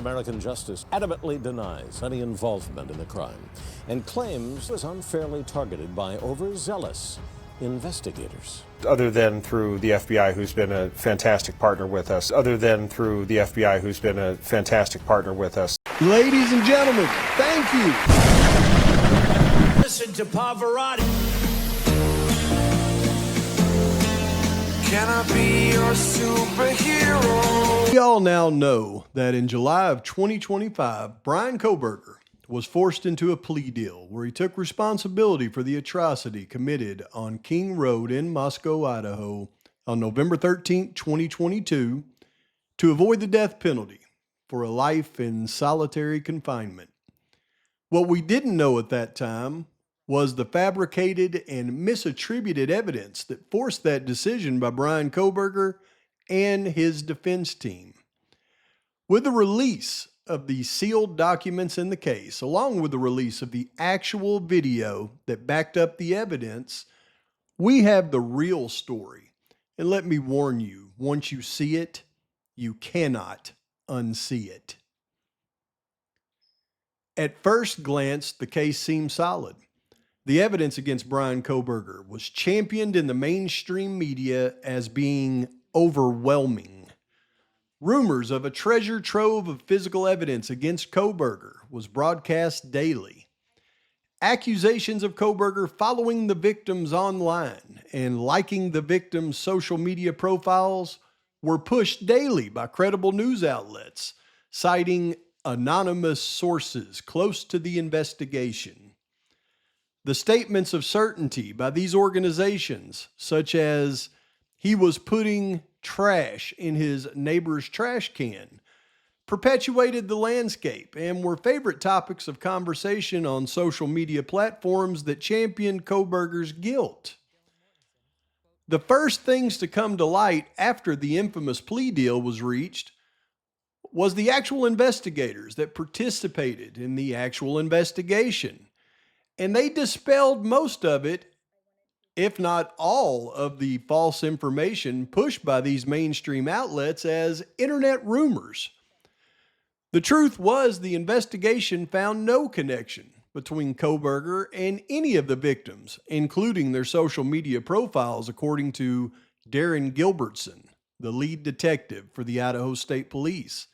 American justice adamantly denies any involvement in the crime and claims it was unfairly targeted by overzealous investigators. Other than through the FBI, who's been a fantastic partner with us. Ladies and gentlemen, thank you. Listen to Pavarotti. Can I be your superhero? We all now know that in July of 2025, Bryan Kohberger was forced into a plea deal where he took responsibility for the atrocity committed on King Road in Moscow, Idaho on November 13, 2022 to avoid the death penalty for a life in solitary confinement. What we didn't know at that time was the fabricated and misattributed evidence that forced that decision by Bryan Kohberger and his defense team. With the release of the sealed documents in the case, along with the release of the actual video that backed up the evidence, we have the real story. And let me warn you, once you see it, you cannot unsee it. At first glance, the case seemed solid. The evidence against Bryan Kohberger was championed in the mainstream media as being overwhelming. Rumors of a treasure trove of physical evidence against Kohberger was broadcast daily. Accusations of Kohberger following the victims online and liking the victims' social media profiles were pushed daily by credible news outlets, citing anonymous sources close to the investigation. The statements of certainty by these organizations, such as he was putting trash in his neighbor's trash can, perpetuated the landscape and were favorite topics of conversation on social media platforms that championed Kohberger's guilt. The first things to come to light after the infamous plea deal was reached was the actual investigators that participated in the actual investigation. And they dispelled most of it, if not all of the false information pushed by these mainstream outlets as internet rumors. The truth was the investigation found no connection between Kohberger and any of the victims, including their social media profiles, according to Darren Gilbertson, the lead detective for the Idaho State Police.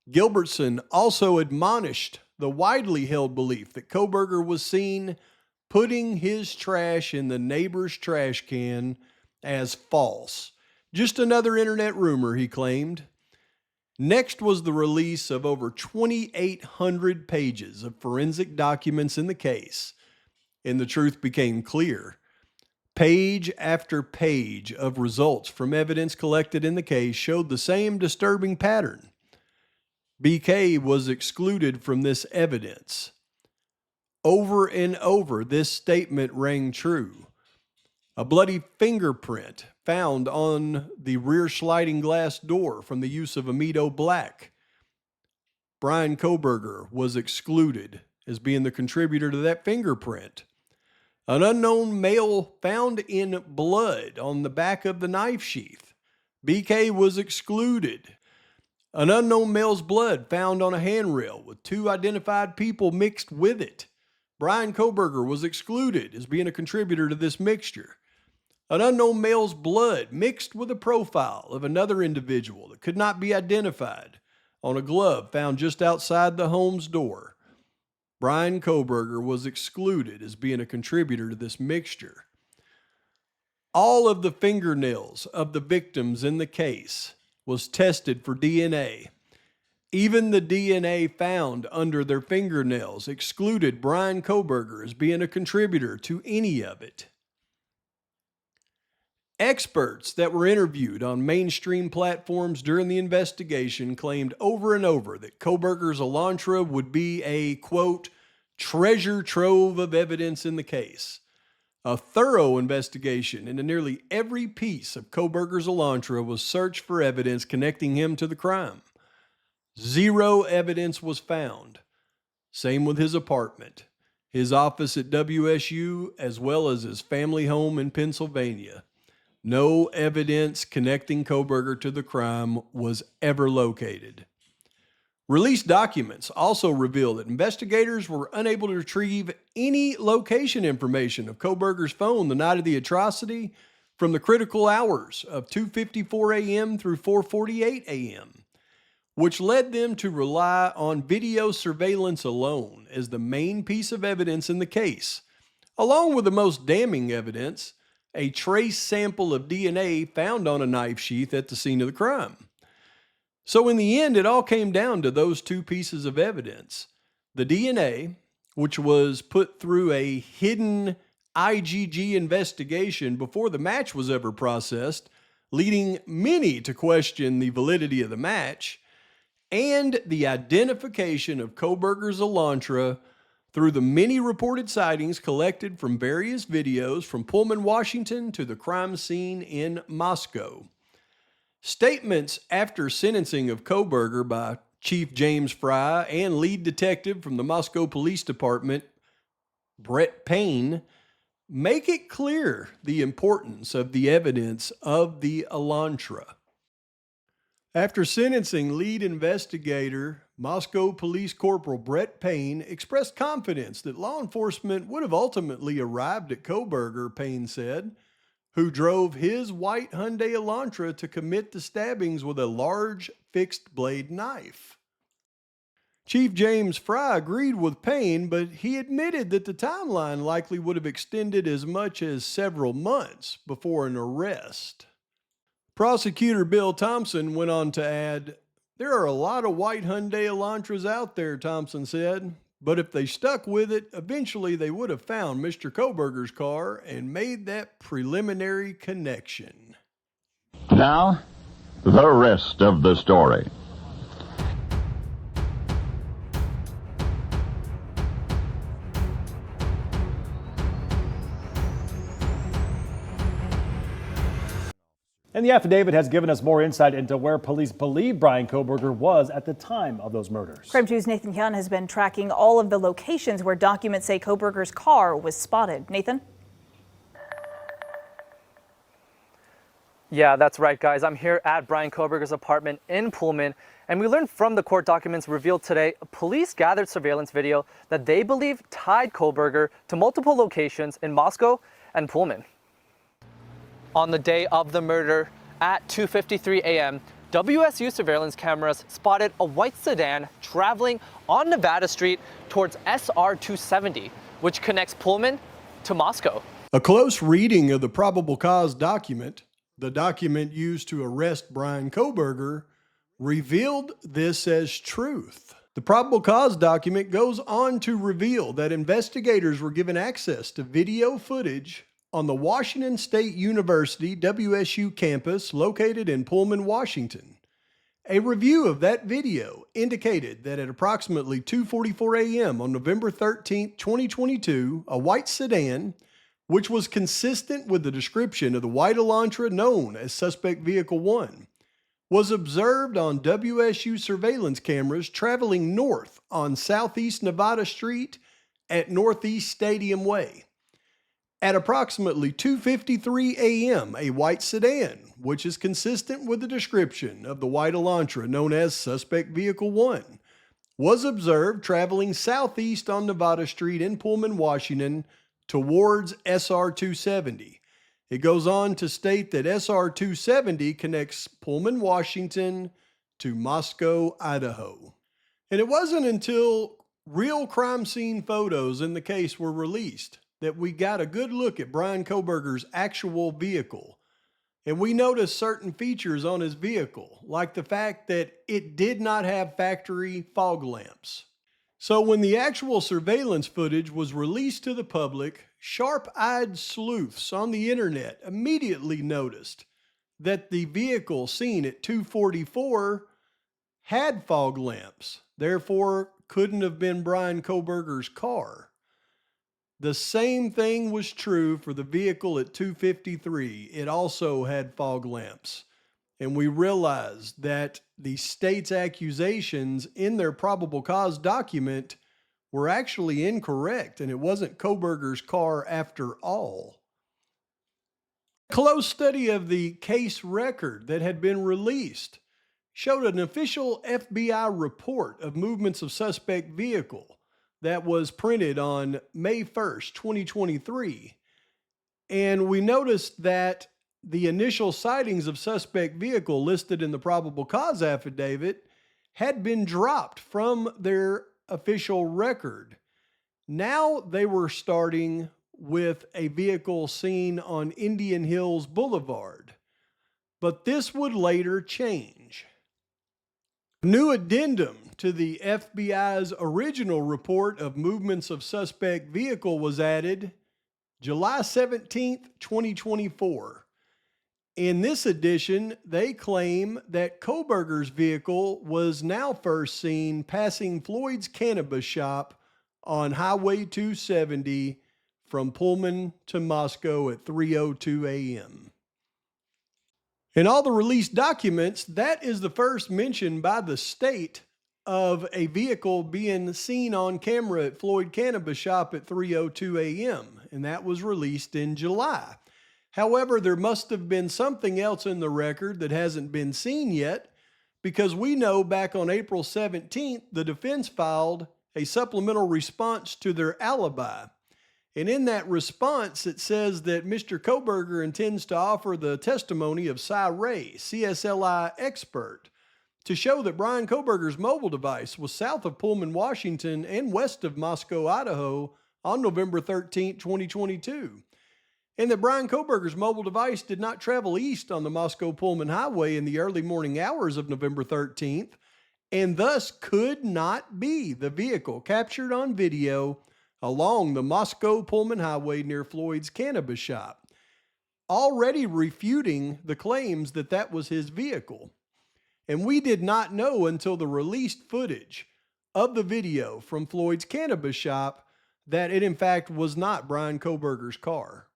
Gilbertson also admonished the widely held belief that Kohberger was seen putting his trash in the neighbor's trash can as false. Just another internet rumor, he claimed. Next was the release of over 2,800 pages of forensic documents in the case, and the truth became clear. Page after page of results from evidence collected in the case showed the same disturbing pattern. BK was excluded from this evidence. Over and over, this statement rang true. A bloody fingerprint found on the rear sliding glass door from the use of Amido black. Bryan Kohberger was excluded as being the contributor to that fingerprint. An unknown male found in blood on the back of the knife sheath. BK was excluded. An unknown male's blood found on a handrail with two identified people mixed with it. Bryan Kohberger was excluded as being a contributor to this mixture. An unknown male's blood mixed with a profile of another individual that could not be identified on a glove found just outside the home's door. Bryan Kohberger was excluded as being a contributor to this mixture. All of the fingernails of the victims in the case was tested for DNA. Even the DNA found under their fingernails excluded Bryan Kohberger as being a contributor to any of it. Experts that were interviewed on mainstream platforms during the investigation claimed over and over that Kohberger's Elantra would be a, quote, treasure trove of evidence in the case. A thorough investigation into nearly every piece of Kohberger's Elantra was searched for evidence connecting him to the crime. Zero evidence was found. Same with his apartment, his office at WSU, as well as his family home in Pennsylvania. No evidence connecting Kohberger to the crime was ever located. Released documents also reveal that investigators were unable to retrieve any location information of Kohberger's phone the night of the atrocity from the critical hours of 2:54 a.m. through 4:48 a.m., which led them to rely on video surveillance alone as the main piece of evidence in the case, along with the most damning evidence, a trace sample of DNA found on a knife sheath at the scene of the crime. So in the end, it all came down to those two pieces of evidence. The DNA, which was put through a hidden IGG investigation before the match was ever processed, leading many to question the validity of the match, and the identification of Kohberger's Elantra through the many reported sightings collected from various videos from Pullman, Washington to the crime scene in Moscow. Statements after sentencing of Kohberger by Chief James Fry and lead detective from the Moscow Police Department, Brett Payne, make it clear the importance of the evidence of the Elantra. After sentencing, lead investigator, Moscow Police Corporal Brett Payne expressed confidence that law enforcement would have ultimately arrived at Kohberger, Payne said, who drove his white Hyundai Elantra to commit the stabbings with a large fixed-blade knife. Chief James Fry agreed with Payne, but he admitted that the timeline likely would have extended as much as several months before an arrest. Prosecutor Bill Thompson went on to add, "There are a lot of white Hyundai Elantras out there," Thompson said, "but if they stuck with it, eventually they would have found Mr. Kohberger's car and made that preliminary connection." Now, the rest of the story. And the affidavit has given us more insight into where police believe Bryan Kohberger was at the time of those murders. KREM 2's Nathan Hyun has been tracking all of the locations where documents say Kohberger's car was spotted. Nathan? Yeah, that's right, guys. I'm here at Bryan Kohberger's apartment in Pullman, and we learned from the court documents revealed today, police gathered surveillance video that they believe tied Kohberger to multiple locations in Moscow and Pullman. On the day of the murder, at 2:53 a.m., WSU surveillance cameras spotted a white sedan traveling on Nevada Street towards SR 270, which connects Pullman to Moscow. A close reading of the probable cause document, the document used to arrest Bryan Kohberger, revealed this as truth. The probable cause document goes on to reveal that investigators were given access to video footage on the Washington State University WSU campus located in Pullman, Washington. A review of that video indicated that at approximately 2:44 a.m. on November 13, 2022, a white sedan, which was consistent with the description of the white Elantra known as Suspect Vehicle 1, was observed on WSU surveillance cameras traveling north on Southeast Nevada Street at Northeast Stadium Way. At approximately 2:53 a.m., a white sedan, which is consistent with the description of the white Elantra known as Suspect Vehicle 1, was observed traveling southeast on Nevada Street in Pullman, Washington, towards SR 270. It goes on to state that SR 270 connects Pullman, Washington to Moscow, Idaho. And it wasn't until real crime scene photos in the case were released that we got a good look at Bryan Kohberger's actual vehicle. And we noticed certain features on his vehicle, like the fact that it did not have factory fog lamps. So when the actual surveillance footage was released to the public, sharp-eyed sleuths on the internet immediately noticed that the vehicle seen at 2:44 had fog lamps, therefore couldn't have been Bryan Kohberger's car. The same thing was true for the vehicle at 2:53. It also had fog lamps. And we realized that the state's accusations in their probable cause document were actually incorrect, and it wasn't Kohberger's car after all. A close study of the case record that had been released showed an official FBI report of movements of suspect vehicle that was printed on May 1st, 2023. And we noticed that the initial sightings of suspect vehicle listed in the probable cause affidavit had been dropped from their official record. Now they were starting with a vehicle seen on Indian Hills Boulevard, but this would later change. New addendum to the FBI's original report of movements of suspect vehicle was added July 17th, 2024. In this edition, they claim that Kohberger's vehicle was now first seen passing Floyd's cannabis shop on Highway 270 from Pullman to Moscow at 3:02 a.m. In all the released documents, that is the first mention by the state of a vehicle being seen on camera at Floyd Cannabis Shop at 3:02 a.m., and that was released in July. However, there must have been something else in the record that hasn't been seen yet, because we know back on April 17th, the defense filed a supplemental response to their alibi. And in that response, it says that Mr. Kohberger intends to offer the testimony of Cy Ray, CSLI expert, to show that Bryan Kohberger's mobile device was south of Pullman, Washington, and west of Moscow, Idaho on November 13, 2022. And that Bryan Kohberger's mobile device did not travel east on the Moscow-Pullman Highway in the early morning hours of November 13th, and thus could not be the vehicle captured on video along the Moscow-Pullman Highway near Floyd's cannabis shop, already refuting the claims that that was his vehicle. And we did not know until the released footage of the video from Floyd's cannabis shop that it in fact was not Bryan Kohberger's car.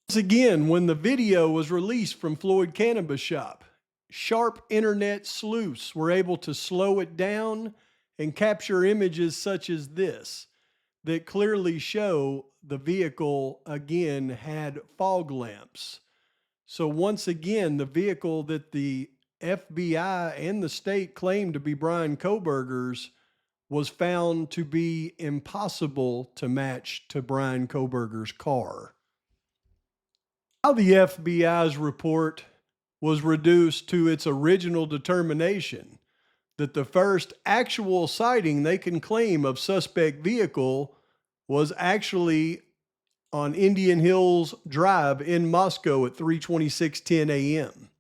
Once again, when the video was released from Floyd Cannabis Shop, sharp internet sleuths were able to slow it down and capture images such as this that clearly show the vehicle again had fog lamps. So once again, the vehicle that the FBI and the state claimed to be Bryan Kohberger's was found to be impossible to match to Bryan Kohberger's car. How the FBI's report was reduced to its original determination that the first actual sighting they can claim of suspect vehicle was actually on Indian Hills Drive in Moscow at 3:26:10 a.m.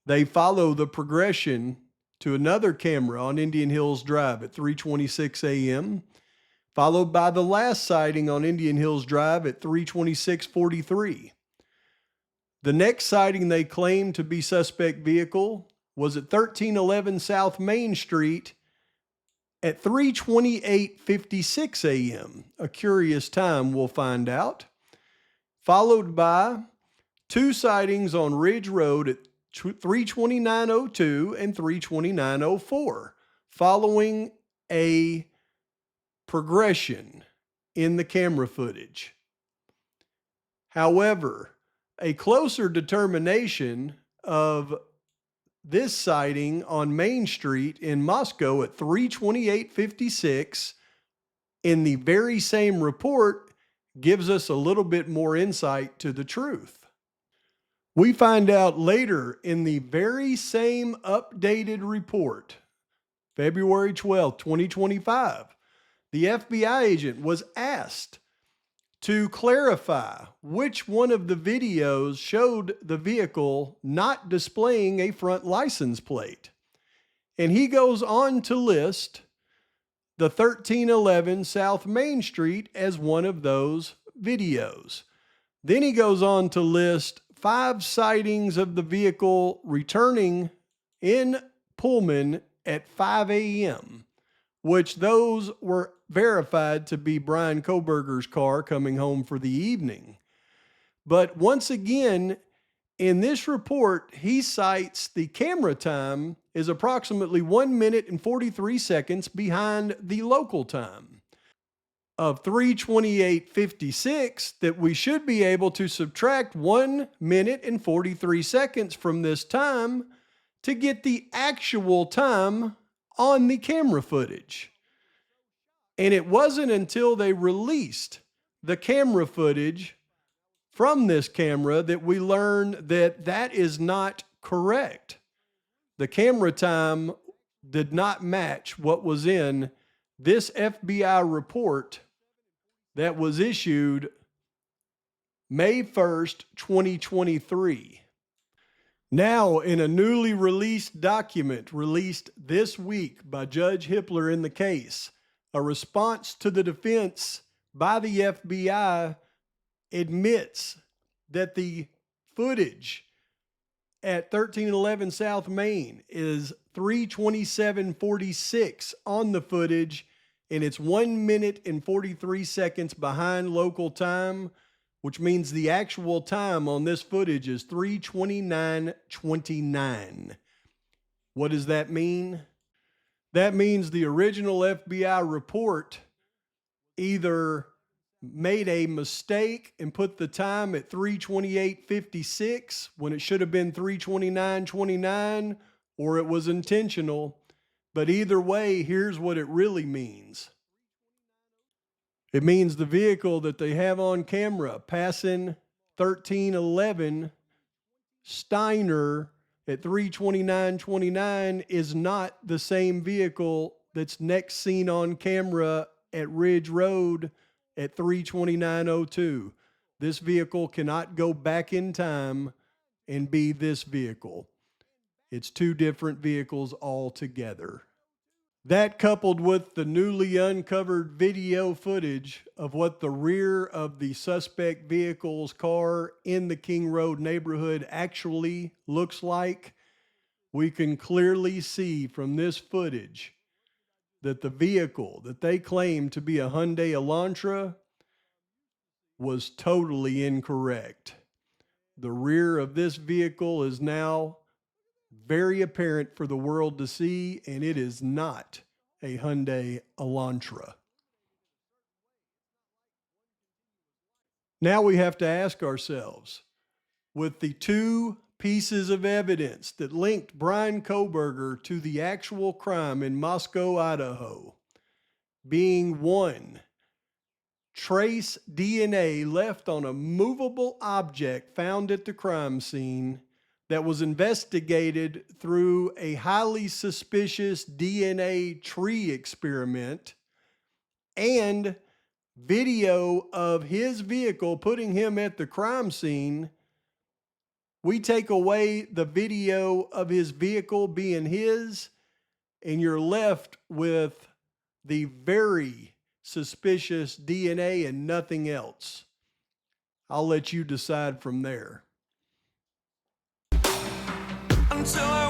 They follow the progression to another camera on Indian Hills Drive at 3:26 a.m., followed by the last sighting on Indian Hills Drive at 3:26:43. The next sighting they claimed to be suspect vehicle was at 1311 South Main Street at 3:28:56 a.m., a curious time we'll find out, followed by two sightings on Ridge Road at 3:29:02 and 3:29:04, following a progression in the camera footage. However, a closer determination of this sighting on Main Street in Moscow at 3:28:56 in the very same report gives us a little bit more insight to the truth. We find out later in the very same updated report, February 12, 2025, the FBI agent was asked to clarify which one of the videos showed the vehicle not displaying a front license plate. And he goes on to list the 1311 South Main Street as one of those videos. Then he goes on to list 5 sightings of the vehicle returning in Pullman at 5 a.m., which those were verified to be Bryan Kohberger's car coming home for the evening. But once again, in this report, he cites the camera time is approximately 1 minute and 43 seconds behind the local time of 3:28:56, that we should be able to subtract 1 minute and 43 seconds from this time to get the actual time on the camera footage. And it wasn't until they released the camera footage from this camera that we learned that that is not correct. The camera time did not match what was in this FBI report that was issued May 1st, 2023. Now, in a newly released document released this week by Judge Hippler in the case, a response to the defense by the FBI admits that the footage at 1311 South Main is 3:27:46 on the footage, and it's 1 minute and 43 seconds behind local time, which means the actual time on this footage is 3:29:29. What does that mean? That means the original FBI report either made a mistake and put the time at 3:28:56 when it should have been 3:29:29, or it was intentional. But either way, here's what it really means. It means the vehicle that they have on camera passing 1311 Steiner at 3:29:29 is not the same vehicle that's next seen on camera at Ridge Road at 3:29:02. This vehicle cannot go back in time and be this vehicle. It's two different vehicles altogether. That, coupled with the newly uncovered video footage of what the rear of the suspect vehicle's car in the King Road neighborhood actually looks like, we can clearly see from this footage that the vehicle that they claim to be a Hyundai Elantra was totally incorrect. The rear of this vehicle is now very apparent for the world to see, and it is not a Hyundai Elantra. Now we have to ask ourselves, with the two pieces of evidence that linked Bryan Kohberger to the actual crime in Moscow, Idaho, being one, trace DNA left on a movable object found at the crime scene that was investigated through a highly suspicious DNA tree experiment, and video of his vehicle putting him at the crime scene, we take away the video of his vehicle being his, and you're left with the very suspicious DNA and nothing else. I'll let you decide from there. Until I